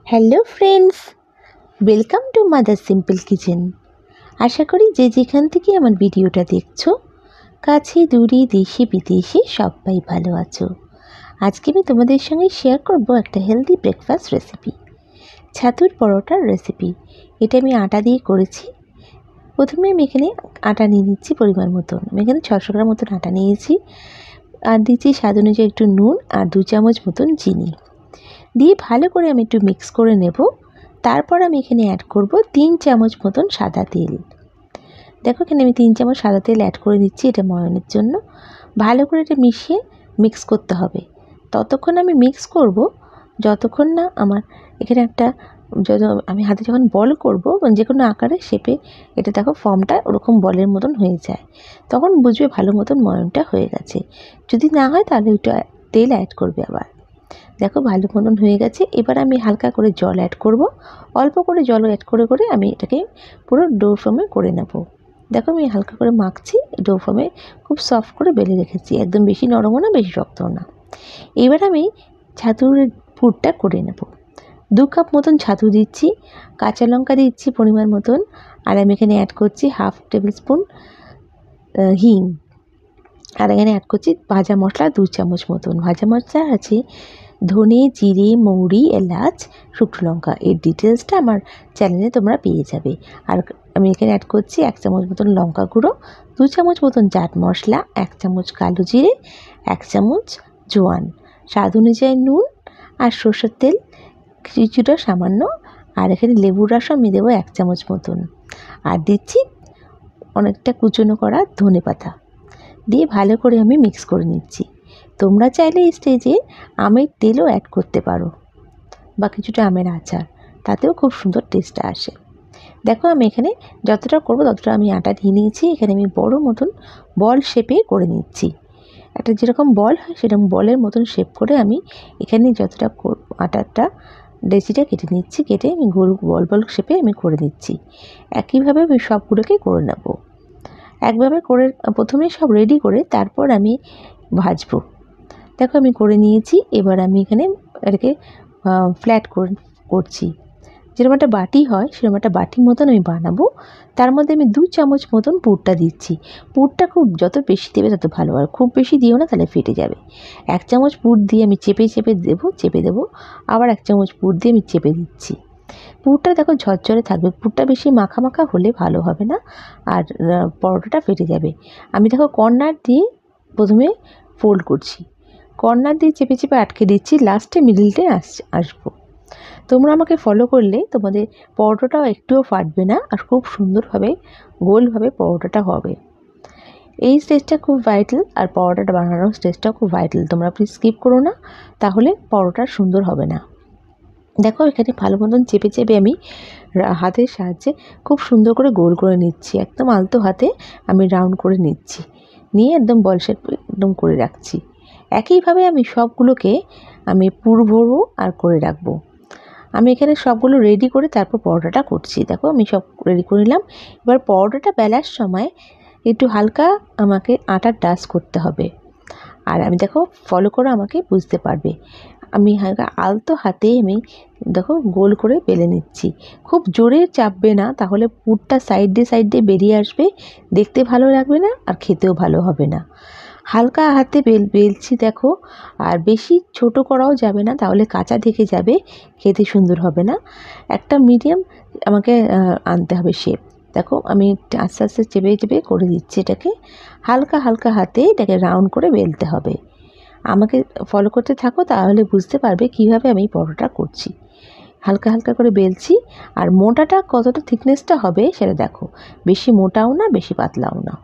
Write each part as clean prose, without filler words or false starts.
Hello friends, welcome to mother simple kitchen. আশা করি যে যেখান থেকে আমার ভিডিওটা দেখছো, কাছে দূরে দেশে বিদেশে সবাই ভালো আছো। আজকে আমি তোমাদের সঙ্গে শেয়ার করব একটা হেলদি ব্রেকফাস্ট রেসিপি, ছাতুর পরোটার রেসিপি। এটা আমি আটা দিয়ে করেছি। প্রথমে আমি এখানে আটা নিয়ে নিচ্ছি পরিমাণ মতন। আমি এখানে 600 গ্রাম মতন আটা নিয়েছি, আর দিচ্ছি স্বাদ অনুযায়ী একটু নুন আর 2 চামচ মতন চিনি দিয়ে ভালো করে আমি একটু মিক্স করে নেব। তারপর আমি এখানে অ্যাড করব 3 চামচ মতন সাদা তেল। দেখো এখানে আমি 3 চামচ সাদা তেল অ্যাড করে দিচ্ছি এটা ময়ানের জন্য। ভালো করে এটা মিশিয়ে মিক্স করতে হবে। ততক্ষণ আমি মিক্স করব যতক্ষণ না আমার এখানে একটা আমি হাতে যখন বল করব, যে কোনো আকারে শেপে এটা দেখো ফর্মটা ওরকম বলের মতন হয়ে যায়, তখন বুঝবে ভালো মতন ময়ানটা হয়ে গেছে। যদি না হয় তাহলে একটু তেল অ্যাড করবে আবার। দেখো ভালো মতন হয়ে গেছে। এবার আমি হালকা করে জল অ্যাড করব। অল্প করে জল অ্যাড করে করে আমি এটাকে পুরো ডো ফর্মে করে নেব। দেখো আমি হালকা করে মাখছি, ডো ফর্মে খুব সফট করে বেলে রেখেছি, একদম বেশি নরমও না বেশি শক্তও না। এবার আমি ছাতুর পুরটা করে নেব। 2 কাপ মতন ছাতু দিচ্ছি, কাঁচা লঙ্কা দিচ্ছি পরিমাণ মতন, আর আমি এখানে অ্যাড করছি 1/2 টেবিল স্পুন হিং, আর এখানে অ্যাড করছি ভাজা মশলা 2 চামচ মতন। ভাজা মশলা আছে ধনে, জিরে, মৌরি, এলাচ, শুকনো লঙ্কা। এর ডিটেলসটা আমার চ্যানেলে তোমরা পেয়ে যাবে। আর আমি এখানে অ্যাড করছি 1 চামচ মতন লঙ্কা গুঁড়ো, 2 চামচ মতন চাট মশলা, 1 চামচ কালো জিরে, 1 চামচ জোয়ান, স্বাদ অনুযায়ী নুন, আর সরষের তেল কিছুটা সামান্য, আর এখানে লেবুর রস আমি দেবো 1 চামচ মতন, আর দিচ্ছি অনেকটা কুচনো করা ধনে পাতা দিয়ে ভালো করে আমি মিক্স করে নিচ্ছি। তোমরা চাইলে এই স্টেজে আমের তেলও অ্যাড করতে পারো বা কিছুটা আমের আচার, তাতেও খুব সুন্দর টেস্ট আসে। দেখো আমি এখানে যতটা করব ততটা আমি আটা নিয়ে নিয়েছি। এখানে আমি বড় মতন বল শেপে করে নিচ্ছি। একটা যেরকম বল হয় সেরকম বলের মতন শেপ করে আমি এখানে যতটা আটাটা ডেসিটা কেটে নিচ্ছি, কেটে আমি গোল বল বল শেপে আমি করে নিচ্ছি। একইভাবে আমি সবগুলোকে করে নেব। একভাবে করে প্রথমে সব রেডি করে তারপর আমি ভাজবো। দেখো আমি করে নিয়েছি। এবার আমি এখানে এটাকে ফ্ল্যাট করছি। যেরকম একটা বাটি হয় সেরকম একটা বাটির মতন আমি বানাবো। তার মধ্যে আমি 2 চামচ মতন পুরটা দিচ্ছি। পুরটা খুব যত বেশি দেবে তত ভালো, আর খুব বেশি দিও না তাহলে ফেটে যাবে। 1 চামচ পুর দিয়ে আমি চেপে দেবো, আবার 1 চামচ পুর দিয়ে আমি চেপে দিচ্ছি। পুরটা দেখো ঝরঝরে থাকবে, পুরটা বেশি মাখা মাখা হলে ভালো হবে না, আর পরোটাটা ফেটে যাবে। আমি দেখো কর্নার দিয়ে প্রথমে ফোল্ড করছি, কর্নার দিয়ে চেপে চেপে আটকে দিচ্ছি, লাস্টে মিডলটে আসবো। তোমরা আমাকে ফলো করলে তোমাদের পরোটাটাও একটুও ফাটবে না, আর খুব সুন্দরভাবে গোলভাবে পরোটাটা হবে। এই স্টেজটা খুব ভাইটাল, আর পরোটাটা বানানোর স্টেজটাও খুব ভাইটাল। তোমরা প্লিজ স্কিপ করো না, তাহলে পরোটা সুন্দর হবে না। দেখো এখানে ভালো মতন চেপে চেপে আমি হাতের সাহায্যে খুব সুন্দর করে গোল করে নিচ্ছি। একদম আলতো হাতে আমি রাউন্ড করে নিচ্ছি, নিয়ে একদম বল শেপ একদম করে রাখছি। একইভাবে আমি সবগুলোকে আমি পুর ভরবো আর করে রাখবো। আমি এখানে সবগুলো রেডি করে তারপর পরোটাটা করছি। দেখো আমি সব রেডি করে নিলাম। এবার পরোটাটা বেলার সময় একটু হালকা আমাকে আটার ডাস্ট করতে হবে, আর আমি দেখো ফলো করে আমাকে বুঝতে পারবে। আমি হালকা আলতো হাতে আমি দেখো গোল করে বেলে নিচ্ছি। খুব জোরে চাপবে না, তাহলে পুরটা সাইড দিয়ে বেরিয়ে আসবে, দেখতে ভালো লাগবে না আর খেতেও ভালো হবে না। হালকা হাতে বেলছি দেখো, আর বেশি ছোট করাও যাবে না, তাহলে কাঁচা থেকে যাবে, খেতে সুন্দর হবে না। একটা মিডিয়াম আমাকে আনতে হবে শেপ। দেখো আমি আস্তে আস্তে চেপে চেপে করে দিচ্ছি এটাকে। হালকা হালকা হাতে এটাকে রাউন্ড করে বেলতে হবে। আমাকে ফলো করতে থাকো, তাহলে বুঝতে পারবে কিভাবে আমি পরোটা করছি। হালকা হালকা করে বেলছি, আর মোটাটা কতটা থিকনেসটা হবে সেটা দেখো, বেশি মোটাও না বেশি পাতলাও না।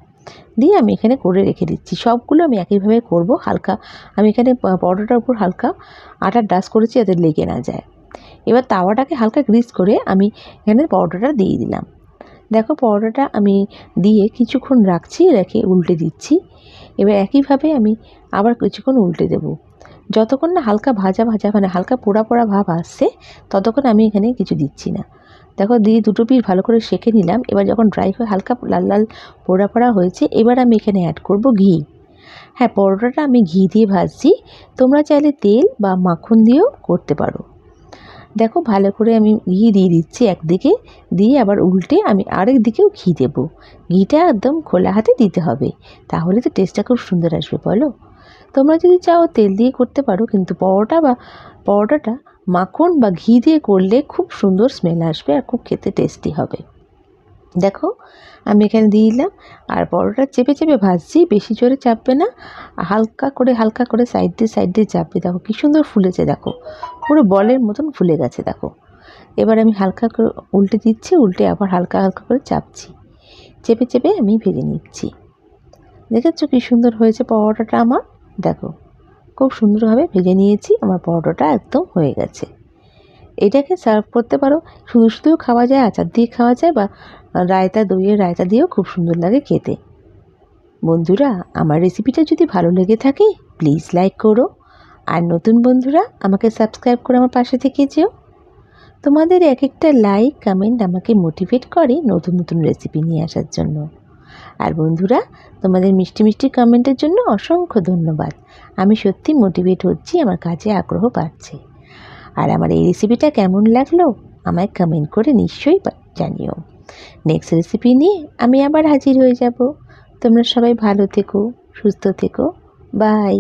দিয়ে আমি এখানে করে রেখে দিচ্ছি। সবগুলো আমি একইভাবে করব। হালকা আমি এখানে পরোটার উপর হালকা আটার ডাস্ট করেছি যাতে লেগে না যায়। এবার তাওয়াটাকে হালকা গ্রিস করে আমি এখানে পরোটাটা দিয়ে দিলাম। দেখো পরোটাটা আমি দিয়ে কিছুক্ষণ রাখছি, রেখে উল্টে দিচ্ছি। এবার একইভাবে আমি আবার কিছুক্ষণ উল্টে দেব। যতক্ষণ না হালকা ভাজা ভাজা মানে হালকা পোড়া পোড়া ভাব আসছে ততক্ষণ আমি এখানে কিছু দিচ্ছি না। দেখো দিয়ে দুটো পিস ভালো করে সেঁকে নিলাম। এবার যখন ড্রাই হয়ে হালকা লাল লাল পোড়া পোড়া হয়েছে, এবার আমি এখানে অ্যাড করব ঘি। হ্যাঁ, পরোটাটা আমি ঘি দিয়ে ভাজছি, তোমরা চাইলে তেল বা মাখন দিয়েও করতে পারো। দেখো ভালো করে আমি ঘি দিয়ে দিচ্ছি একদিকে, দিয়ে আবার উল্টে আমি আরেক দিকেও ঘি দেবো। ঘিটা একদম খোলা হাতে দিতে হবে, তাহলে তো টেস্টটা খুব সুন্দর আসবে বলো। তোমরা যদি চাও তেল দিয়ে করতে পারো, কিন্তু পরোটাটা মাখন বা ঘি দিয়ে করলে খুব সুন্দর স্মেল আসবে আর খুব খেতে টেস্টি হবে। দেখো আমি এখানে দিয়ে দিলাম, আর পরোটা চেপে চেপে ভাজছি, বেশি জোরে চাপবে না, হালকা করে সাইড দিয়ে চাপবে। দেখো কী সুন্দর ফুলেছে, দেখো পুরো বলের মতন ফুলে গেছে দেখো। এবার আমি হালকা করে উল্টে দিচ্ছি, উল্টে আবার হালকা করে চাপছি, চেপে চেপে আমি ভেজে নিচ্ছি। দেখেছো কী সুন্দর হয়েছে পরোটাটা আমার। দেখো খুব সুন্দরভাবে ভেজে নিয়েছি, আমার পরোটাটা একদম হয়ে গেছে। এটাকে সার্ভ করতে পারো, শুধুও খাওয়া যায়, আচার দিয়ে খাওয়া যায়, বা দইয়ের রায়তা দিয়েও খুব সুন্দর লাগে খেতে। বন্ধুরা, আমার রেসিপিটা যদি ভালো লেগে থাকে প্লিজ লাইক করো, আর নতুন বন্ধুরা আমাকে সাবস্ক্রাইব করে আমার পাশে থেকে যেও। তোমাদের এক একটা লাইক কমেন্ট আমাকে মোটিভেট করে নতুন নতুন রেসিপি নিয়ে আসার জন্য। আর বন্ধুরা, তোমাদের মিষ্টি মিষ্টি কমেন্টের জন্য অসংখ্য ধন্যবাদ। আমি সত্যি মোটিভেট হচ্ছি, আমার কাজে আগ্রহ বাড়ছে। আর আমার এই রেসিপিটা কেমন লাগলো আমায় কমেন্ট করে নিশ্চয়ই জানিও। নেক্সট রেসিপি নিয়ে আমি আবার হাজির হয়ে যাব। তোমরা সবাই ভালো থেকো, সুস্থ থেকো, বাই।